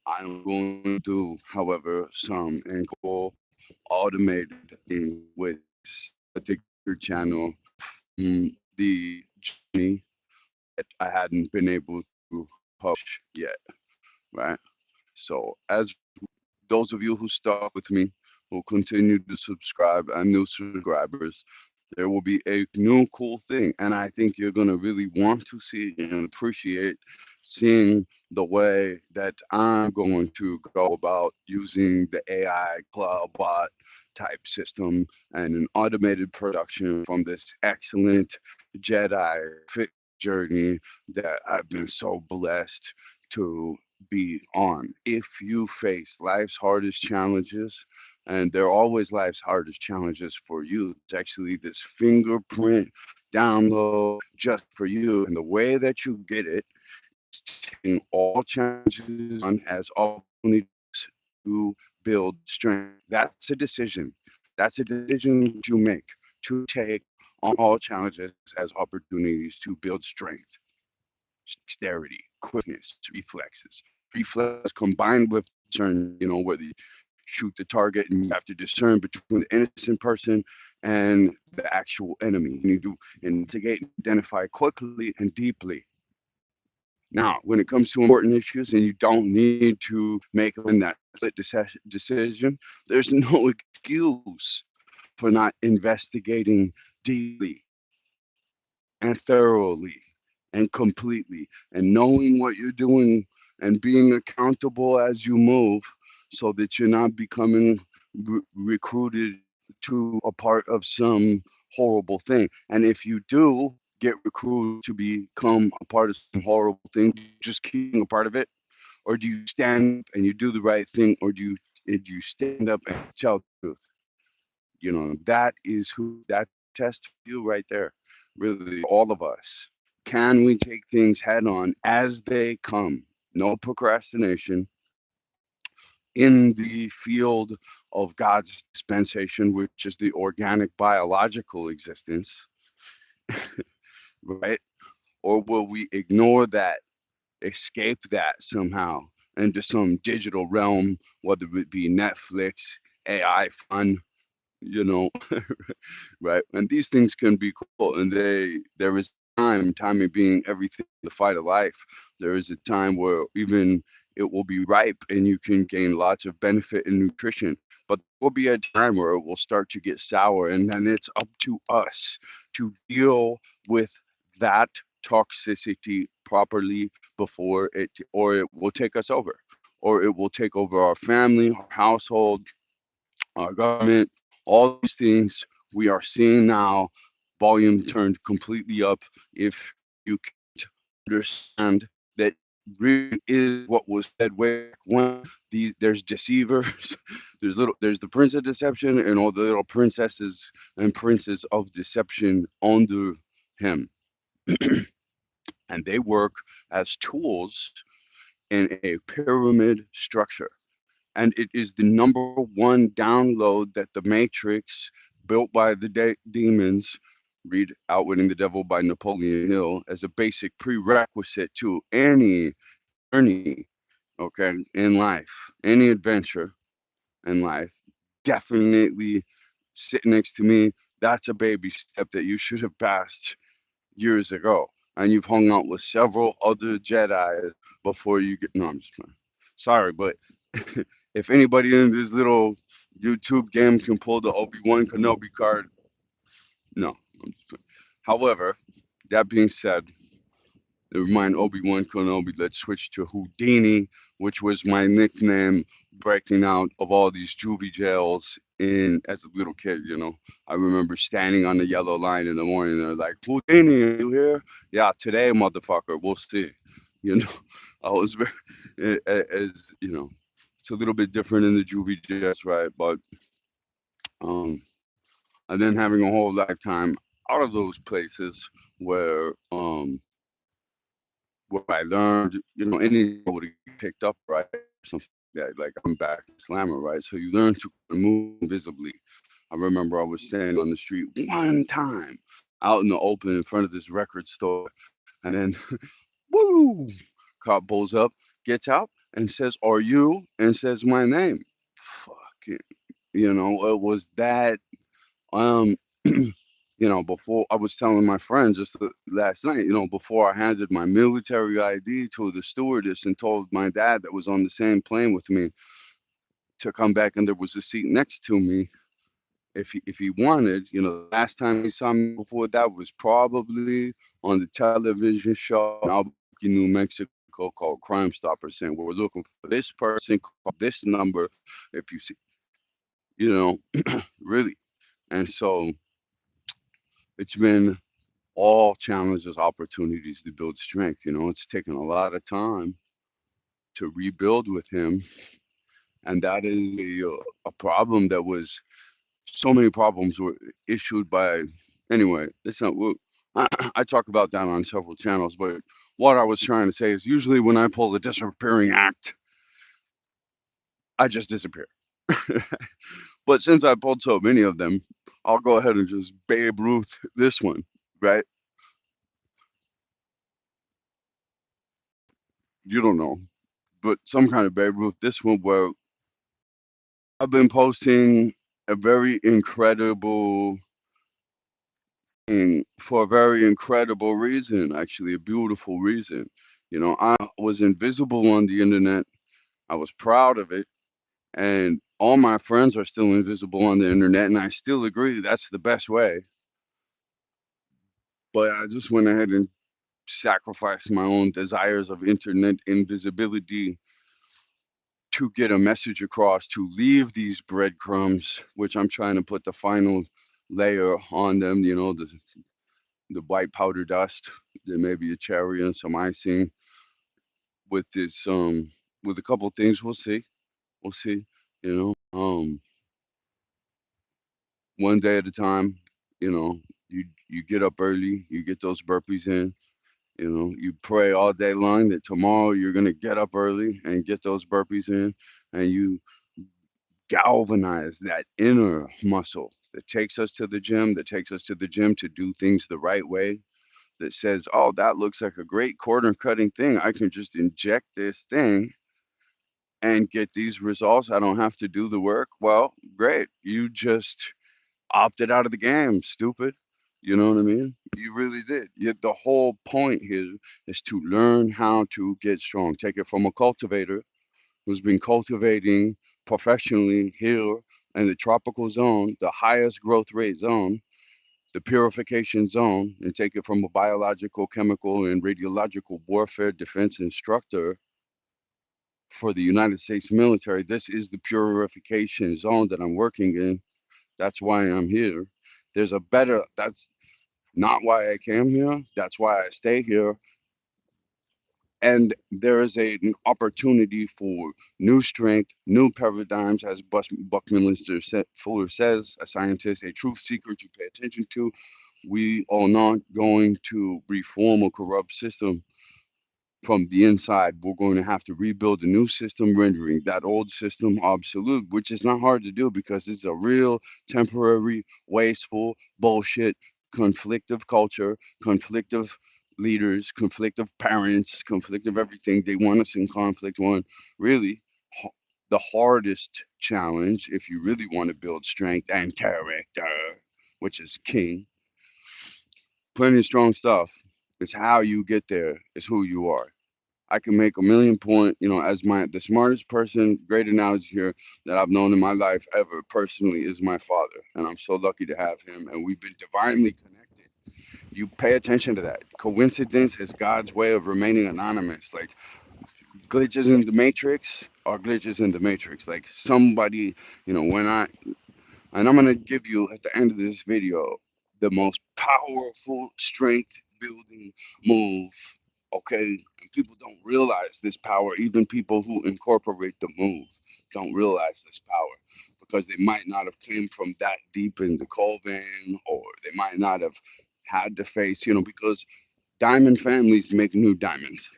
I'm going to do, however, some incredible automated thing with this particular channel from the journey that I hadn't been able to publish yet, right? So, as those of you who stuck with me, who continue to subscribe, and new subscribers, there will be a new cool thing. And I think you're going to really want to see and appreciate seeing the way that I'm going to go about using the AI cloud bot type system and an automated production from this excellent Jedi fit journey that I've been so blessed to be on. If you face life's hardest challenges, and they're always life's hardest challenges for you, there's actually this fingerprint download just for you. And the way that you get it is taking all challenges on as opportunities to build strength. That's a decision. That's a decision that you make to take on all challenges as opportunities to build strength, dexterity, quickness, reflexes. Reflexes combined with discernment, where you shoot the target and you have to discern between the innocent person and the actual enemy. You need to investigate and identify quickly and deeply. Now, when it comes to important issues and you don't need to make in that split decision, there's no excuse for not investigating deeply and thoroughly and completely and knowing what you're doing and being accountable as you move so that you're not becoming recruited to a part of some horrible thing. And if you do get recruited to become a part of some horrible thing, do you just keep being a part of it? Or do you stand up and you do the right thing? Or do you stand up and tell the truth? That is who that's the test for you right there. Really, all of us. Can we take things head on as they come? No procrastination in the field of God's dispensation, which is the organic biological existence, right? Or will we ignore that, escape that somehow into some digital realm, whether it be Netflix, AI fun, you know, right? And these things can be cool, and there is timing being everything in the fight of life. There is a time where even it will be ripe and you can gain lots of benefit and nutrition. But there will be a time where it will start to get sour, and then it's up to us to deal with that toxicity properly before it, or it will take us over, or it will take over our family, our household, our government, all these things we are seeing now, volume turned completely up. If you can't understand that really is what was said way back when, there's deceivers, there's the prince of deception and all the little princesses and princes of deception under him. And they work as tools in a pyramid structure, and it is the number one download that the Matrix, built by the demons, read Outwitting the Devil by Napoleon Hill, as a basic prerequisite to any journey, okay, in life, any adventure in life. Definitely sit next to me. That's a baby step that you should have passed years ago. And you've hung out with several other Jedi's before you get. No, I'm just playing. Sorry, but if anybody in this little YouTube game can pull the Obi-Wan Kenobi card, no. I'm just playing. However, that being said, never mind Obi-Wan Kenobi. Let's switch to Houdini, which was my nickname breaking out of all these juvie jails in as a little kid, I remember standing on the yellow line in the morning. They're like, Houdini, are you here? Yeah, today, motherfucker. We'll see. You know, I was very, as it's a little bit different in the juvie jails, right? But um, and then having a whole lifetime out of those places where I learned, anything I would have picked up, right? Something like that. Like I'm back to slammer, right? So you learn to move invisibly. I remember I was standing on the street one time out in the open in front of this record store, and then woo, cop pulls up, gets out, and says, "Are you?" and says my name. Fucking, it was that. Um, before I was telling my friend just last night, before I handed my military ID to the stewardess and told my dad that was on the same plane with me to come back, and there was a seat next to me. If he wanted, the last time he saw me before that was probably on the television show in Albuquerque, New Mexico called Crime Stopper, saying we're looking for this person, call this number if you see, you know, really. And so it's been all challenges, opportunities to build strength. It's taken a lot of time to rebuild with him, and that is a problem that was so many problems were issued by. Anyway, it's not. I talk about that on several channels, but what I was trying to say is usually when I pull the disappearing act, I just disappear. But since I pulled so many of them, I'll go ahead and just Babe Ruth this one, right? You don't know, but some kind of Babe Ruth this one where I've been posting a very incredible thing for a very incredible reason, actually, a beautiful reason. I was invisible on the internet. I was proud of it. And all my friends are still invisible on the internet. And I still agree that's the best way. But I just went ahead and sacrificed my own desires of internet invisibility to get a message across, to leave these breadcrumbs, which I'm trying to put the final layer on them, the white powder dust, then maybe a cherry and some icing with this with a couple things. We'll see. We'll see. One day at a time. You know, you get up early, you get those burpees in. You pray all day long that tomorrow you're gonna get up early and get those burpees in, and you galvanize that inner muscle that takes us to the gym, to do things the right way, that says, "Oh, that looks like a great corner cutting thing. I can just inject this thing and get these results. I don't have to do the work." Well, great. You just opted out of the game, stupid. You know what I mean? You really did. The whole point here is to learn how to get strong. Take it from a cultivator who's been cultivating professionally here in the tropical zone, the highest growth rate zone, the purification zone, and take it from a biological, chemical, and radiological warfare defense instructor for the United States military. This is the purification zone that I'm working in. That's why I'm here. That's not why I came here. That's why I stay here. And there is an opportunity for new strength, new paradigms, as Buckminster Fuller says, a scientist, a truth seeker to pay attention to. We are not going to reform a corrupt system from the inside. We're going to have to rebuild a new system, rendering that old system obsolete, which is not hard to do because it's a real temporary, wasteful, bullshit, conflictive culture, conflictive leaders, conflictive parents, conflictive everything. They want us in conflict. One, really, the hardest challenge, if you really want to build strength and character, which is king, plenty of strong stuff. It's how you get there, it's who you are. I can make a million point, as the smartest person, great analogy here that I've known in my life ever personally is my father. And I'm so lucky to have him. And we've been divinely connected. You pay attention to that. Coincidence is God's way of remaining anonymous. Like glitches in the matrix are glitches in the matrix. Like somebody, when and I'm going to give you at the end of this video the most powerful strength building move. Okay. And people don't realize this power. Even people who incorporate the move don't realize this power because they might not have came from that deep in the coal vein, or they might not have had to face, because diamond families make new diamonds.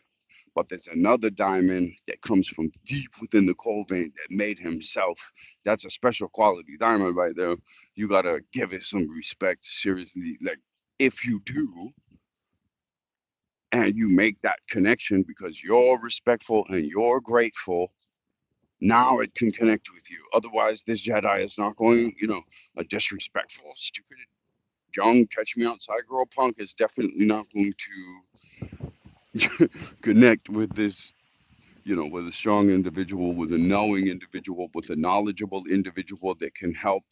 But there's another diamond that comes from deep within the coal vein that made himself. That's a special quality diamond right there. You gotta give it some respect, seriously. Like if you do, and you make that connection because you're respectful and you're grateful, now it can connect with you. Otherwise, this Jedi is not going, a disrespectful, stupid, young, catch me outside girl punk is definitely not going to connect with this, with a strong individual, with a knowing individual, with a knowledgeable individual that can help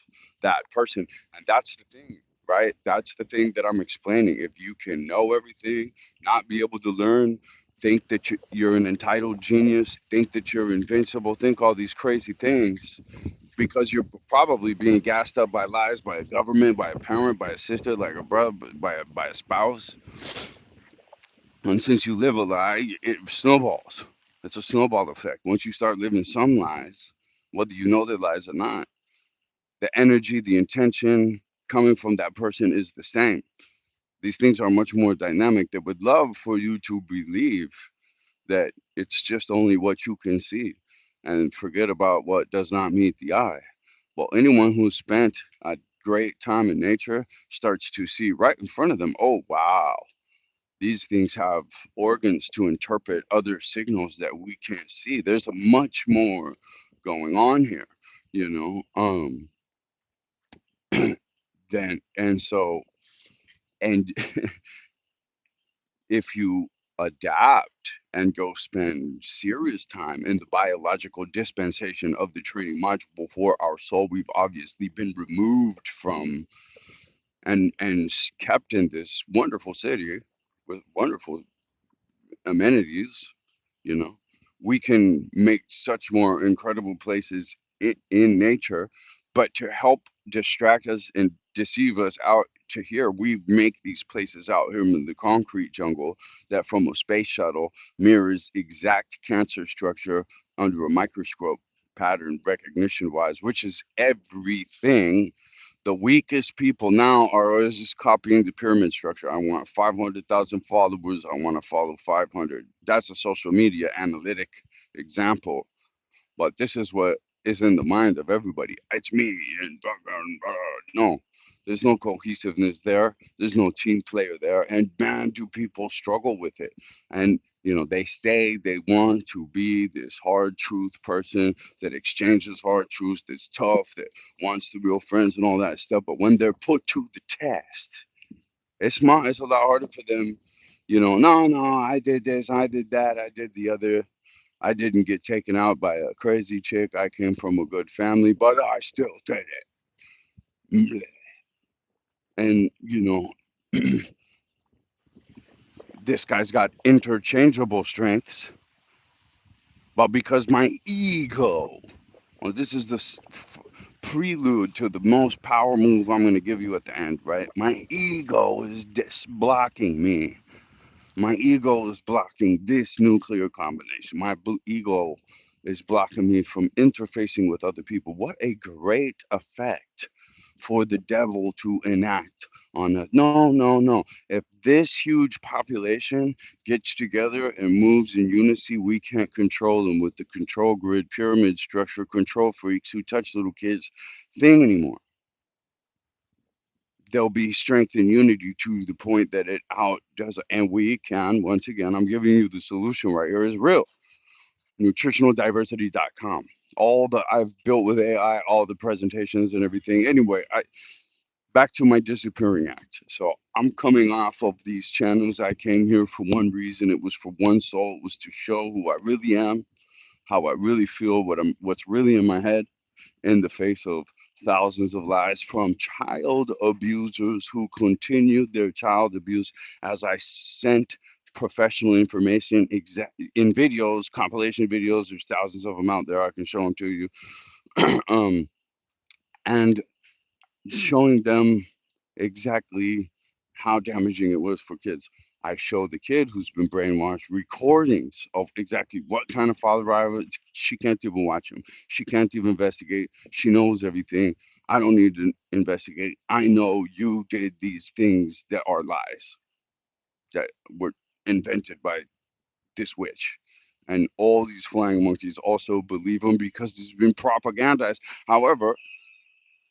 that person. And that's the thing, right? That's the thing that I'm explaining. If you can know everything, not be able to learn, think that you're an entitled genius, think that you're invincible, think all these crazy things, because you're probably being gassed up by lies, by a government, by a parent, by a sister, like a brother, by a spouse. And since you live a lie, it snowballs. It's a snowball effect. Once you start living some lies, whether you know they're lies or not, the energy, the intention coming from that person is the same. These things are much more dynamic. They would love for you to believe that it's just only what you can see and forget about what does not meet the eye. Well, anyone who's spent a great time in nature starts to see right in front of them, oh, wow, these things have organs to interpret other signals that we can't see. There's a much more going on here, you know. Then and so and if you adapt and go spend serious time in the biological dispensation of the training module before our soul, we've obviously been removed from and kept in this wonderful city with wonderful amenities, you know, we can make such more incredible places in nature. But to help distract us and deceive us out to here, we make these places out here in the concrete jungle that from a space shuttle mirrors exact cancer structure under a microscope, pattern recognition wise, which is everything. The weakest people now are always just copying the pyramid structure. I want 500,000 followers. I want to follow 500. That's a social media analytic example. But this is what is in the mind of everybody. It's me and blah, blah, blah. No, there's no cohesiveness there. There's no team player there. And man, do people struggle with it. And they say they want to be this hard truth person that exchanges hard truths, that's tough, that wants the real friends and all that stuff. But when they're put to the test, it's a lot harder for them. No, no, I did this, I did that, I did the other. I didn't get taken out by a crazy chick. I came from a good family, but I still did it. And, this guy's got interchangeable strengths, but because my ego, well, this is the prelude to the most power move I'm going to give you at the end, right? My ego is blocking me. My ego is blocking this nuclear combination. My ego is blocking me from interfacing with other people. What a great effect for the devil to enact on us. No, no, no. If this huge population gets together and moves in unity, we can't control them with the control grid, pyramid structure, control freaks who touch little kids thing anymore. There'll be strength and unity to the point that it outdoes, and we can, once again, I'm giving you the solution right here, is real. Nutritionaldiversity.com. All the I've built with AI, all the presentations and everything. Anyway, back to my disappearing act. So I'm coming off of these channels. I came here for one reason. It was for one soul. It was to show who I really am, how I really feel, what's really in my head, in the face of thousands of lies from child abusers who continued their child abuse as I sent professional information in videos, compilation videos. There's thousands of them out there. I can show them to you. um, and showing them exactly how damaging it was for kids. I show the kid who's been brainwashed recordings of exactly what kind of father I was. She can't even watch him. She can't even investigate. She knows everything. I don't need to investigate. I know you did these things that are lies that were invented by this witch. And all these flying monkeys also believe them because it's been propagandized. However,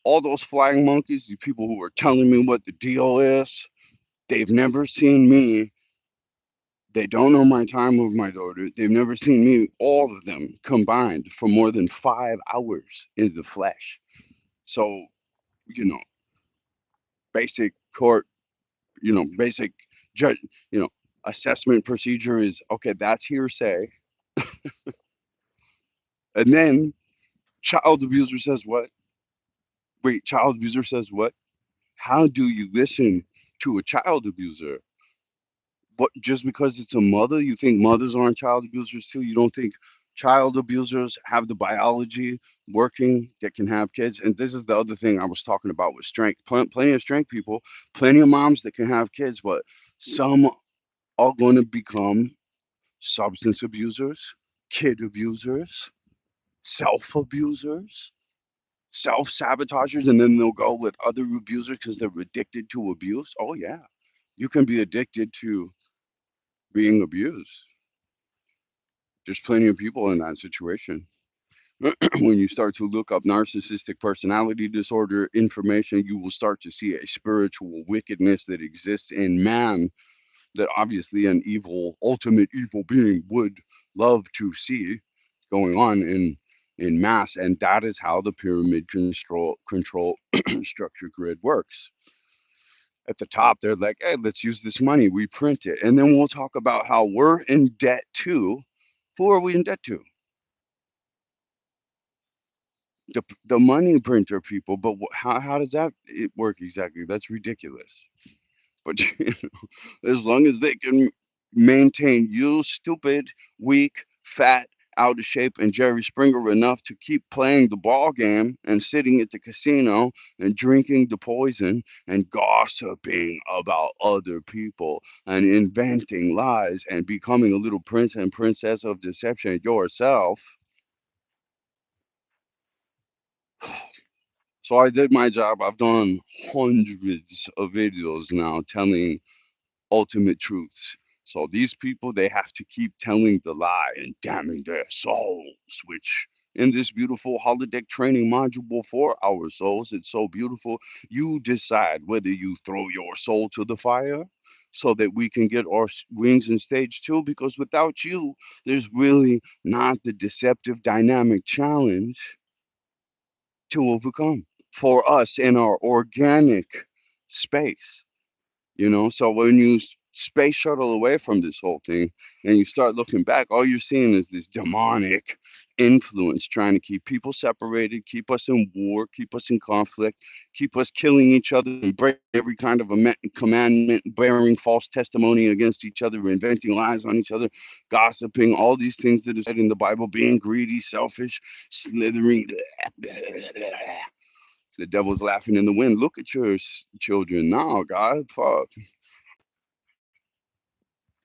all those flying monkeys, the people who are telling me what the deal is, they've never seen me They don't know my time with my daughter. They've never seen me, all of them combined, for more than 5 hours in the flesh. So, you know, basic court, basic judge, you know, assessment procedure is okay, that's hearsay. And then child abuser says what? Wait, child abuser says what? How do you listen to a child abuser? But just because it's a mother, you think mothers aren't child abusers too? You don't think child abusers have the biology working that can have kids? And this is the other thing I was talking about with strength. Plenty of strength people, plenty of moms that can have kids, but some are going to become substance abusers, kid abusers, self abusers, self sabotagers, and then they'll go with other abusers because they're addicted to abuse. Oh, yeah. You can be addicted to being abused. There's plenty of people in that situation. When you start to look up narcissistic personality disorder information, you will start to see a spiritual wickedness that exists in man that obviously an evil, ultimate evil being would love to see going on in mass, and that is how the pyramid control structure grid works. At the top, they're like, "Hey, let's use this money. We print it, and then we'll talk about how we're in debt to. Who are we in debt to? The money printer people. But how does that work exactly? That's ridiculous. But as long as they can maintain you stupid, weak, fat, out of shape, and Jerry Springer enough to keep playing the ball game and sitting at the casino and drinking the poison and gossiping about other people and inventing lies and becoming a little prince and princess of deception yourself. So I did my job. I've done hundreds of videos now telling ultimate truths. So these people, they have to keep telling the lie and damning their souls, which in this beautiful holodeck training module for our souls, it's so beautiful. You decide whether you throw your soul to the fire so that we can get our wings in stage two, because without you, there's really not the deceptive dynamic challenge to overcome for us in our organic space. So when you space shuttle away from this whole thing and you start looking back, all you're seeing is this demonic influence trying to keep people separated, keep us in war, keep us in conflict, keep us killing each other and breaking every kind of commandment, bearing false testimony against each other, inventing lies on each other, gossiping, all these things that are said in the Bible, being greedy, selfish, slithering. The devil's laughing in the wind. Look at your children now, God. Fuck.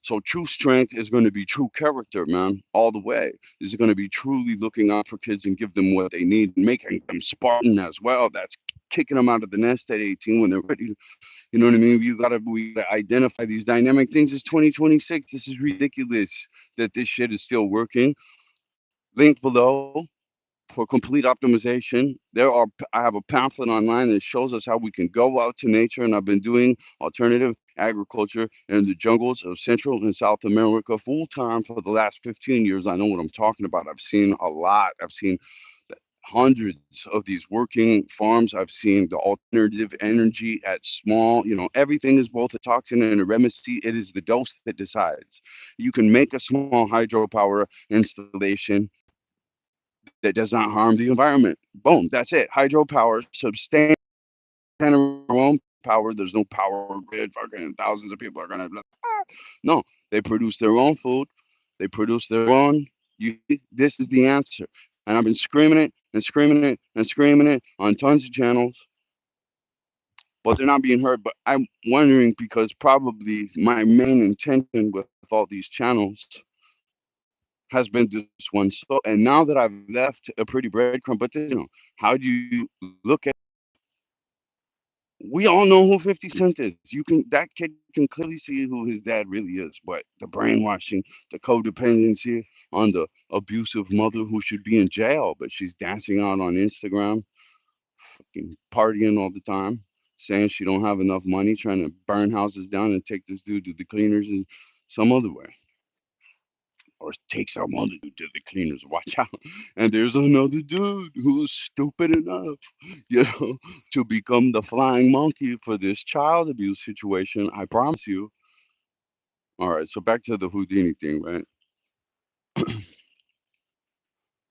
So true strength is going to be true character, man, all the way. Is going to be truly looking out for kids and give them what they need, making them Spartan as well. That's kicking them out of the nest at 18 when they're ready. You know what I mean? We gotta identify these dynamic things. It's 2026. This is ridiculous that this shit is still working. Link below for complete optimization. I have a pamphlet online that shows us how we can go out to nature, and I've been doing alternative agriculture in the jungles of Central and South America full time for the last 15 years. I know what I'm talking about. I've seen a lot. I've seen hundreds of these working farms. I've seen the alternative energy at small, everything is both a toxin and a remedy. It is the dose that decides. You can make a small hydropower installation that does not harm the environment. Boom, that's it. Hydropower, substantial own power. There's no power grid. Fucking thousands of people are gonna. No, they produce their own food. They produce their own. This is the answer. And I've been screaming it and screaming it and screaming it on tons of channels, but they're not being heard. But I'm wondering, because probably my main intention with all these channels has been this one. So, and now that I've left a pretty breadcrumb, but how do you look at? We all know who 50 Cent is. That kid can clearly see who his dad really is. But the brainwashing, the codependency on the abusive mother who should be in jail, but she's dancing out on Instagram, fucking partying all the time, saying she don't have enough money, trying to burn houses down and take this dude to the cleaners and some other way. or take some other dude to the cleaners. Watch out. And there's another dude who's stupid enough, you know, to become the flying monkey for this child abuse situation. I promise you. All right, so back to the Houdini thing, right?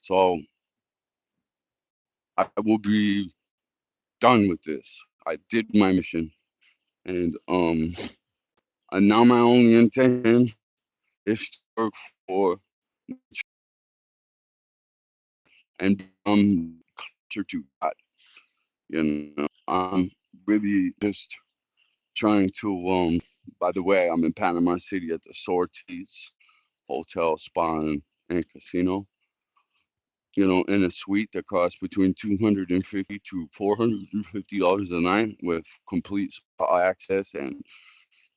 So I will be done with this. I did my mission, and now my only intention is to work for and become closer to God. You know, I'm really just trying to. By the way, I'm in Panama City at the Sorties Hotel, Spa, and Casino. You know, in a suite that costs between $250 to $450 a night with complete spa access and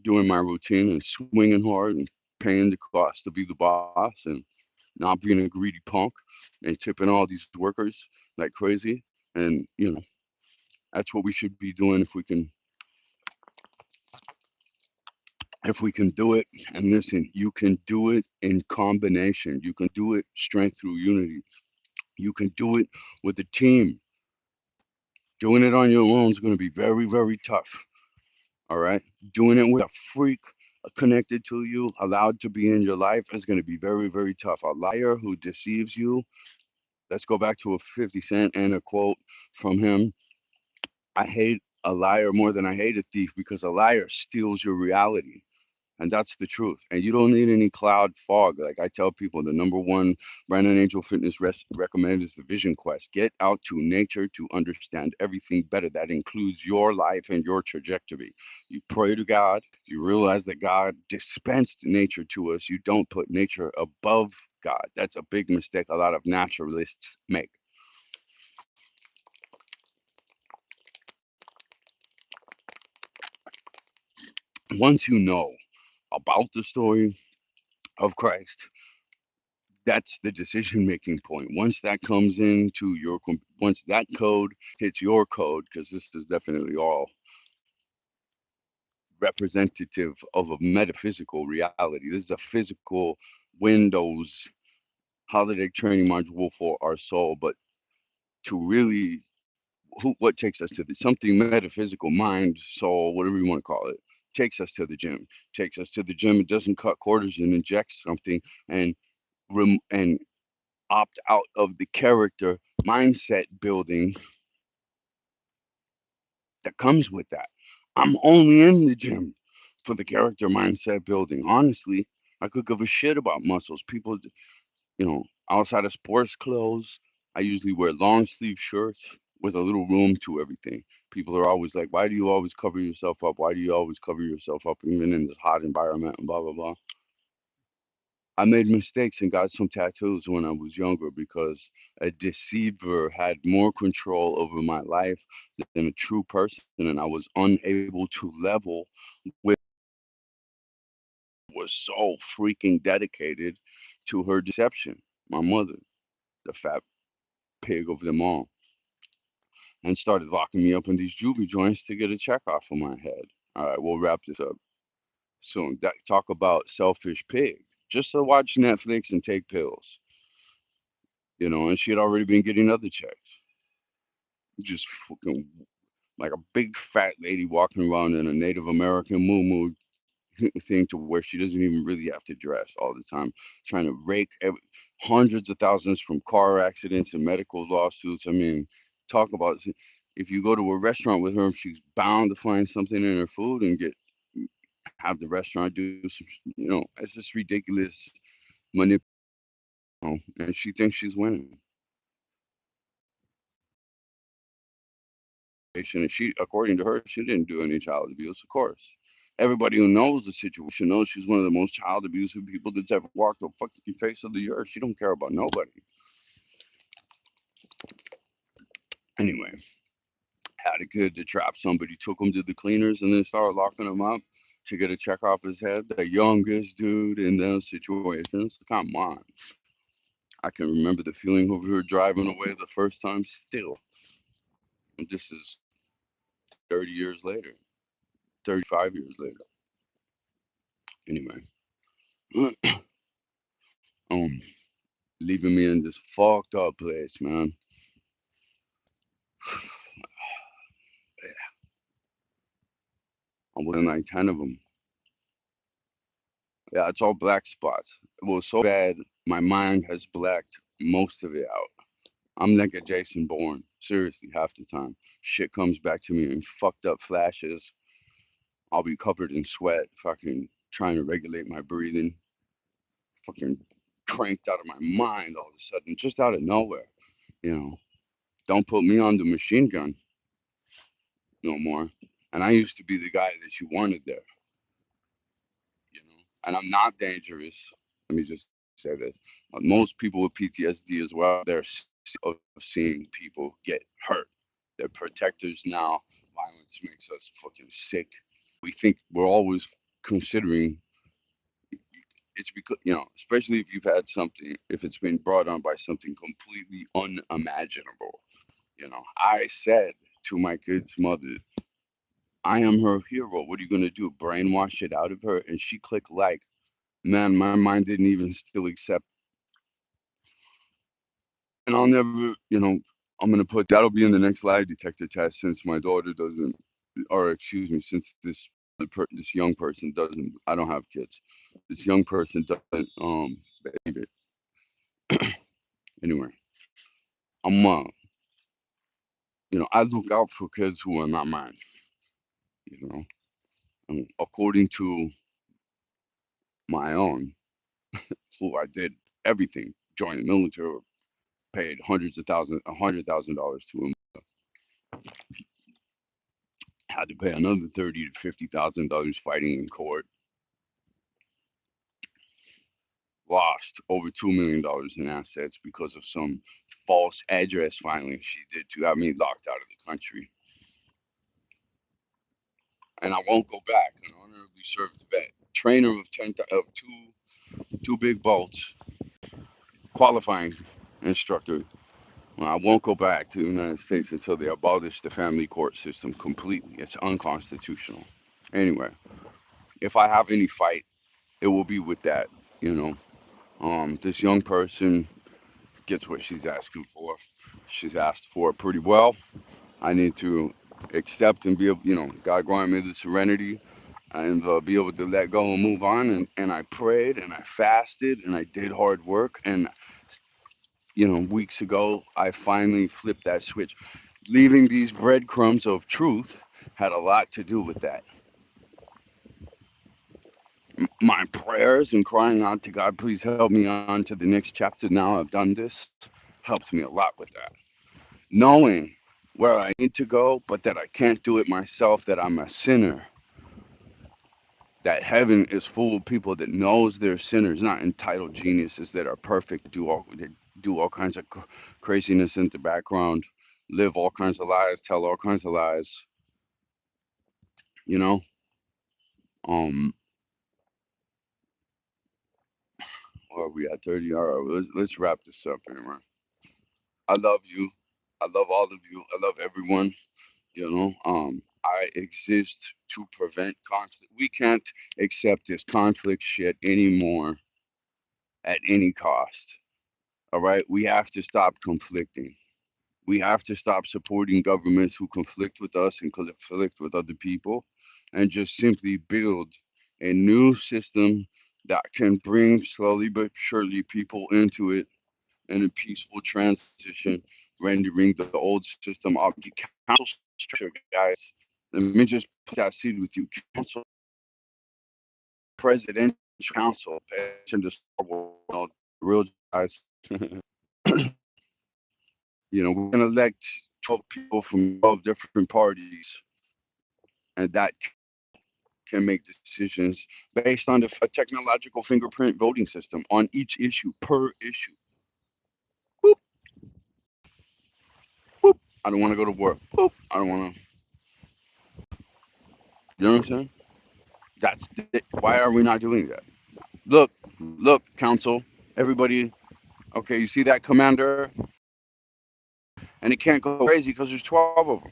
doing my routine and swinging hard and paying the cost to be the boss and not being a greedy punk and tipping all these workers like crazy. And, that's what we should be doing if we can do it. And listen, you can do it in combination. You can do it strength through unity. You can do it with a team. Doing it on your own is going to be very, very tough. All right. Doing it with a freak connected to you, allowed to be in your life, is going to be very, very tough. A liar who deceives you. Let's go back to a 50 Cent and a quote from him. I hate a liar more than I hate a thief because a liar steals your reality. And that's the truth. And you don't need any cloud fog. Like I tell people, the number one Brandon Angel Fitness recommend is the Vision Quest. Get out to nature to understand everything better. That includes your life and your trajectory. You pray to God. You realize that God dispensed nature to us. You don't put nature above God. That's a big mistake a lot of naturalists make. Once you know about the story of Christ, that's the decision making point. Once that comes into once that code hits your code, because this is definitely all representative of a metaphysical reality. This is a physical Windows holiday training module for our soul, but to really what takes us to the something metaphysical, mind, soul, whatever you want to call it, takes us to the gym. Takes us to the gym. It doesn't cut quarters and injects something and and opt out of the character mindset building that comes with that. I'm only in the gym for the character mindset building. Honestly, I could give a shit about muscles. People, outside of sports clothes, I usually wear long sleeve shirts with a little room to everything. People are always like, why do you always cover yourself up? Why do you always cover yourself up, even in this hot environment and blah, blah, blah? I made mistakes and got some tattoos when I was younger because a deceiver had more control over my life than a true person, and I was unable to level with was so freaking dedicated to her deception. My mother, the fat pig of them all, and started locking me up in these juvie joints to get a check off of my head. All right, we'll wrap this up soon. Talk about selfish pig. Just to watch Netflix and take pills, and she had already been getting other checks. Just fucking like a big fat lady walking around in a Native American moo thing to where she doesn't even really have to dress all the time, trying to rake hundreds of thousands from car accidents and medical lawsuits. I mean, talk about if you go to a restaurant with her, she's bound to find something in her food and have the restaurant do some, it's just ridiculous manipulation, and she thinks she's winning. And she, according to her, she didn't do any child abuse, of course. Everybody who knows the situation knows she's one of the most child abusive people that's ever walked the fucking face of the earth. She don't care about nobody. Anyway, had a kid to trap somebody, took him to the cleaners, and then started locking him up to get a check off his head. The youngest dude in those situations. Come on. I can remember the feeling of her driving away the first time still. And this is 30 years later, 35 years later. Anyway. um, leaving me in this fucked up place, man. I'm within like 10 of them. Yeah, it's all black spots. It was so bad, my mind has blacked most of it out. I'm like a Jason Bourne, seriously, half the time. Shit comes back to me in fucked up flashes. I'll be covered in sweat, fucking trying to regulate my breathing, fucking cranked out of my mind all of a sudden, just out of nowhere. You know, don't put me on the machine gun no more. And I used to be the guy that you wanted there, you know. And I'm not dangerous. Let me just say this. Most people with PTSD as well, they're sick of seeing people get hurt. They're protectors now. Violence makes us fucking sick. We think we're always considering it's because, you know, especially if you've had something, if it's been brought on by something completely unimaginable. You know, I said to my kid's mother, I am her hero. What are you going to do? Brainwash it out of her? And she clicked like, man, my mind didn't even still accept. And I'll never, you know, I'm going to put that'll be in the next lie detector test since my daughter doesn't, or excuse me, since this young person doesn't, I don't have kids. This young person doesn't believe it. Anyway, I'm you know, I look out for kids who are not mine. You know, and according to my own, who I did everything, joined the military, paid hundreds of thousands, $100,000 to him, had to pay another 30 to $50,000 fighting in court, lost over $2 million in assets because of some false address filing she did to have me locked out of the country. And I won't go back. An honorably served vet, trainer of two big bolts, qualifying instructor. Well, I won't go back to the United States until they abolish the family court system completely. It's unconstitutional. Anyway, if I have any fight, it will be with that. You know, this young person gets what she's asking for. She's asked for it pretty well. I need to accept and be able, you know, God grant me the serenity and be able to let go and move on. And I prayed and I fasted and I did hard work. And, you know, weeks ago, I finally flipped that switch. Leaving these breadcrumbs of truth had a lot to do with that. My prayers and crying out to God, please help me on to the next chapter. Now I've done this, helped me a lot with that. Knowing where I need to go, but that I can't do it myself, that I'm a sinner, that heaven is full of people that knows they're sinners, not entitled geniuses that are perfect, do all kinds of craziness in the background, live all kinds of lies, tell all kinds of lies, you know. Um, where are we at 30? All right, let's wrap this up anyway. I love you. I love all of you. I love everyone. You know, I exist to prevent conflict. We can't accept this conflict shit anymore at any cost. All right, we have to stop conflicting. We have to stop supporting governments who conflict with us and conflict with other people, and just simply build a new system that can bring slowly but surely people into it in a peaceful transition, rendering the old system obsolete. Council structure, guys. Let me just put that seed with you. Council, presidential council. Pay attention to Star Wars, real guys. You know, we're gonna elect 12 people from 12 different parties, and that can make decisions based on a technological fingerprint voting system on each issue per issue. Boop, boop. I don't want to go to work. Boop. I don't want to. You know what I'm saying? That's it. Why are we not doing that? Look, council, everybody. Okay, you see that commander, and it can't go crazy because there's 12 of them.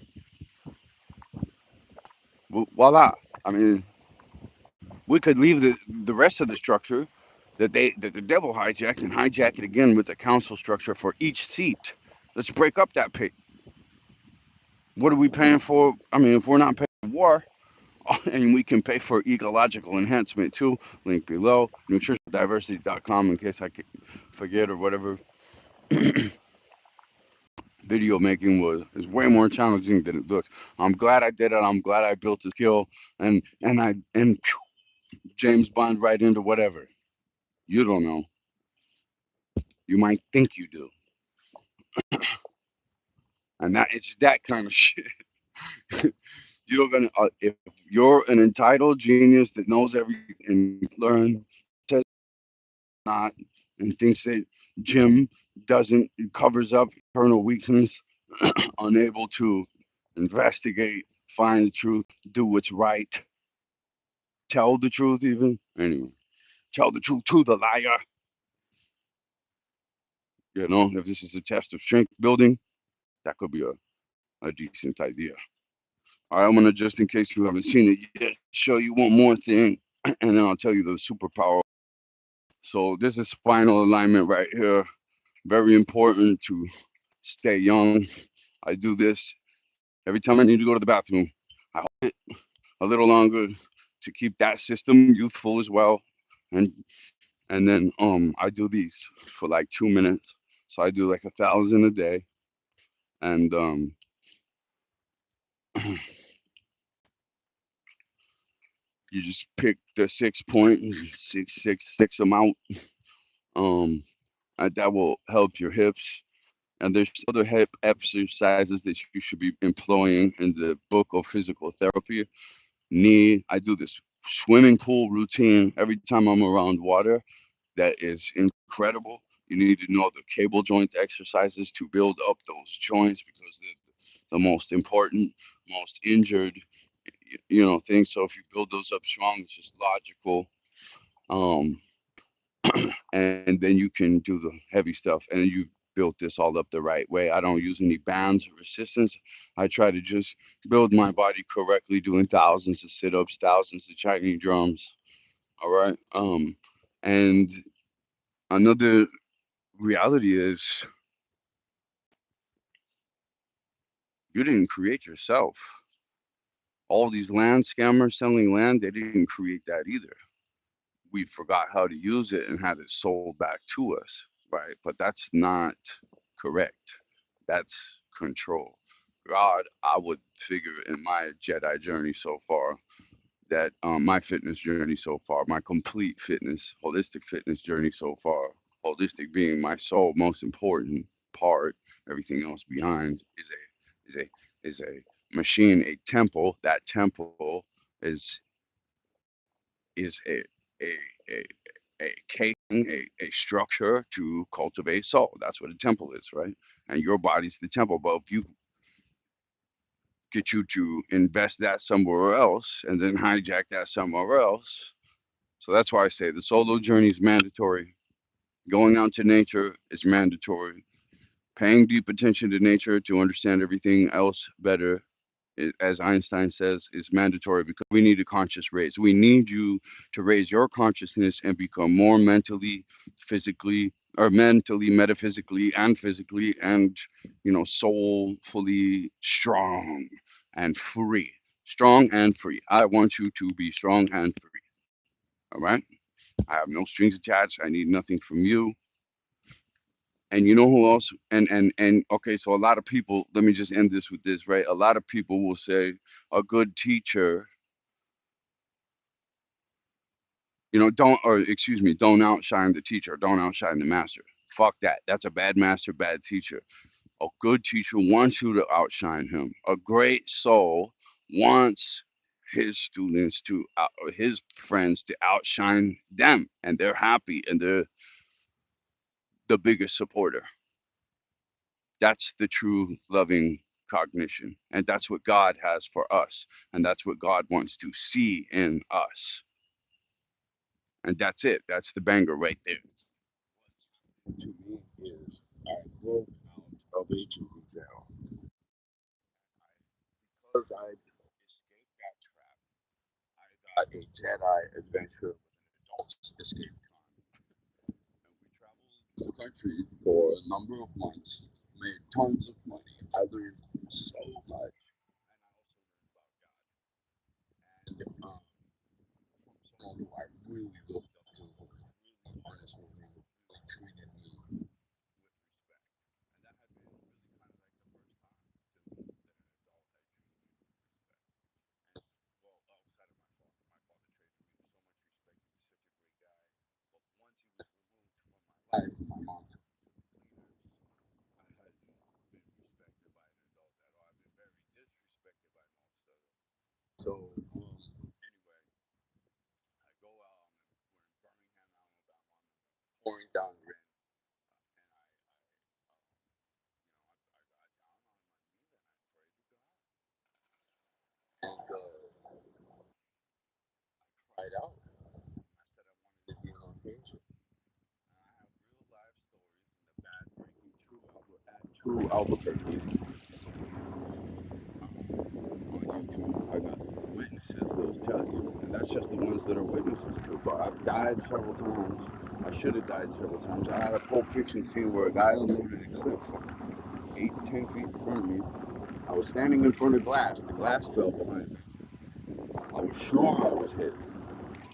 Voila. I mean, we could leave the rest of the structure. that the devil hijacked and hijack it again with the council structure for each seat. Let's break up that pay. What are we paying for? I mean, if we're not paying for war, and we can pay for ecological enhancement too. Link below, nutritiondiversity.com in case I forget or whatever. Video making was is way more challenging than it looks. I'm glad I did it. I'm glad I built a skill and James Bond right into whatever. You don't know. You might think you do, and that it's that kind of shit. You're gonna if you're an entitled genius that knows everything and can't learn, says not, and thinks that Jim doesn't covers up internal weakness, unable to investigate, find the truth, do what's right, tell the truth even. Anyway, tell the truth to the liar. You know, if this is a test of strength building, that could be a decent idea. All right, I'm gonna just in case you haven't seen it yet, show you one more thing, and then I'll tell you the superpower. So this is spinal alignment right here. Very important to stay young. I do this every time I need to go to the bathroom. I hold it a little longer to keep that system youthful as well, and then I do these for like 2 minutes. So I do like 1,000 a day, and you just pick the 6.666 amount. Um, that will help your hips. And there's other hip exercises that you should be employing in the book of physical therapy. Knee, I do this swimming pool routine every time I'm around water. That is incredible. You need to know the cable joint exercises to build up those joints because they're the most important, most injured, things. So if you build those up strong, it's just logical. Um, and then you can do the heavy stuff, and you built this all up the right way. I don't use any bands or resistance. I try to just build my body correctly, doing thousands of sit-ups, thousands of Chinese drums. All right. And another reality is you didn't create yourself. All these land scammers selling land, they didn't create that either. We forgot how to use it and had it sold back to us, right? But that's not correct. That's control. God, I would figure in my Jedi journey so far that my fitness journey so far, my complete fitness, holistic fitness journey so far, holistic being my sole most important part, everything else behind is a is a machine, a temple. That temple is a a casing, a structure to cultivate soul. That's what a temple is, right? And your body's the temple. But if you get you to invest that somewhere else and then hijack that somewhere else, so that's why I say the solo journey is mandatory. Going out to nature is mandatory. Paying deep attention to nature to understand everything else better, as Einstein says, is mandatory because we need a conscious raise. We need you to raise your consciousness and become more mentally, physically, or mentally, metaphysically, and physically, and soulfully strong and free. Strong and free. I want you to be strong and free. All right. I have no strings attached. I need nothing from you. And you know who else? And okay, so a lot of people. Let me just end this with this, right? A lot of people will say a good teacher, don't or excuse me, don't outshine the teacher, don't outshine the master. Fuck that. That's a bad master, bad teacher. A good teacher wants you to outshine him. A great soul wants his students or his friends to outshine them, and they're happy and they're the biggest supporter. That's the true loving cognition. And that's what God has for us. And that's what God wants to see in us. And that's it. That's the banger right there. To me is I broke out of a juvenile because I escaped that trap. I got a Jedi adventure with an adult escape. the country for a number of months, made tons of money. I learned so much, and from someone who I really looked up to, who was really honest with me, really treated me with respect. And that had been really kind of like the first time to that an adult had treated me with respect. And well, outside of my father treated me with so much respect. He was such a great guy. But once he was removed from my life, and my mom took me to the cleaners, I hadn't been respected by an adult at all. I've been very disrespected by most adults. So, anyway, I go out. We're in Birmingham, Alabama. I'm pouring down rain, and I got down on my knees and I prayed to God, and I cried out. I said I wanted to be an archangel. And I have real life stories in the bad breaking true Albuquerque on YouTube. I got witnesses that'll tell you, and that's just the ones that are witnesses to. But I've died several times. I should have died several times. I had a Pulp Fiction scene where a guy unloaded a clip from 8 to 10 feet in front of me. I was standing in front of glass. The glass fell behind me. I was sure I was hit,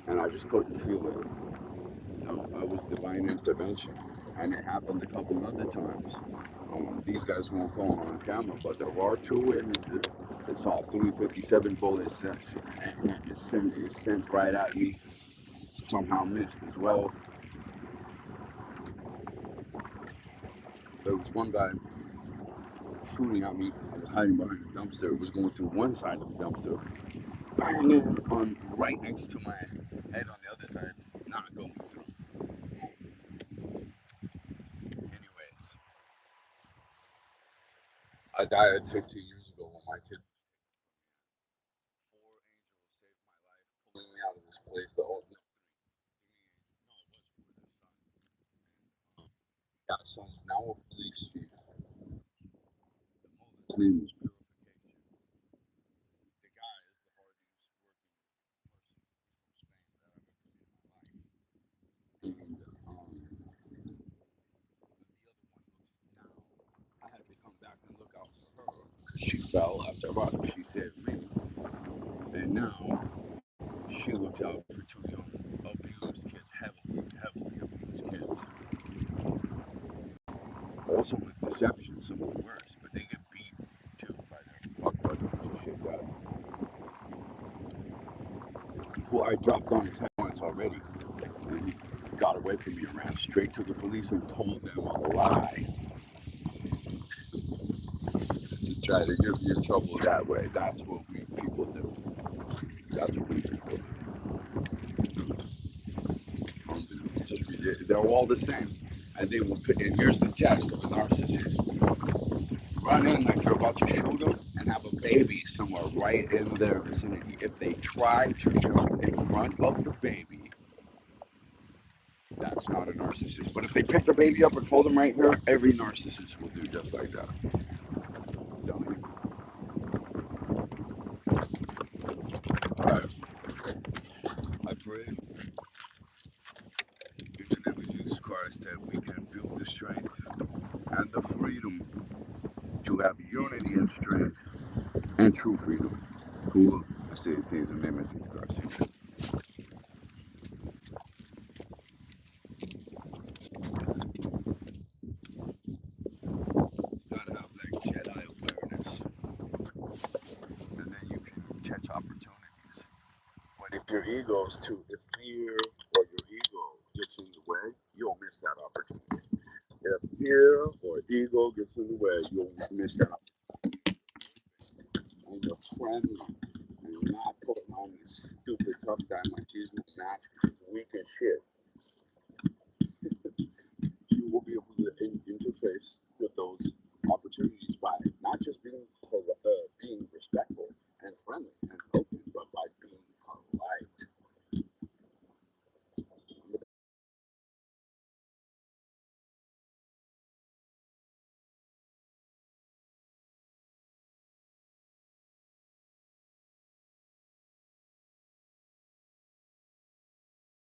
and I just couldn't feel it. I was divine intervention, and it happened a couple other times. These guys won't come on camera, but there are two witnesses that saw 357 bullets sent right at me, somehow missed as well. There was one guy shooting at me. I was hiding behind a dumpster. It was going through one side of the dumpster, banging on right next to my head on the other side, not going through. Anyways, I died 15 years ago when my kid. Four angels saved my life, pulling me out of this place. The whole no, no, it was four. Their son. That son's now a police chief. The mother's name is Purification. The guy is the hardest working person from Spain that I've ever seen in my life. And the other one looks now. I had to come back and look out for her because she fell after she saved me. And now she looks out for two young abused kids, heavily abused kids. Also with deception, some of them worse, but they get beat too by their fucked up piece of shit dad, who I dropped on his head once already, and he got away from me and ran straight to the police and told them a lie to try to get me in trouble that way. That's what we people do. That's what we people do. They're all the same. And they will pick, and here's the test of a narcissist. Run in like you're about to shoot them and have a baby somewhere right in their vicinity. If they try to jump in front of the baby, that's not a narcissist. But if they pick the baby up and hold them right here, every narcissist will do just like that. Dummy. Alright, I pray in the name of Jesus Christ that we can build the strength and the freedom to have unity and strength and true freedom. Cool. I say it in the name of Jesus Christ. You gotta have like Jedi awareness, and then you can catch opportunities. But if your ego's too, if fear or your ego gets in the way, you'll miss that opportunity. If fear or ego gets in the way, you'll miss that opportunity. And you're friendly, and you're not putting on this stupid tough guy machismo mask, weak as shit. You will be able to interface with those opportunities by not just being respectful and friendly,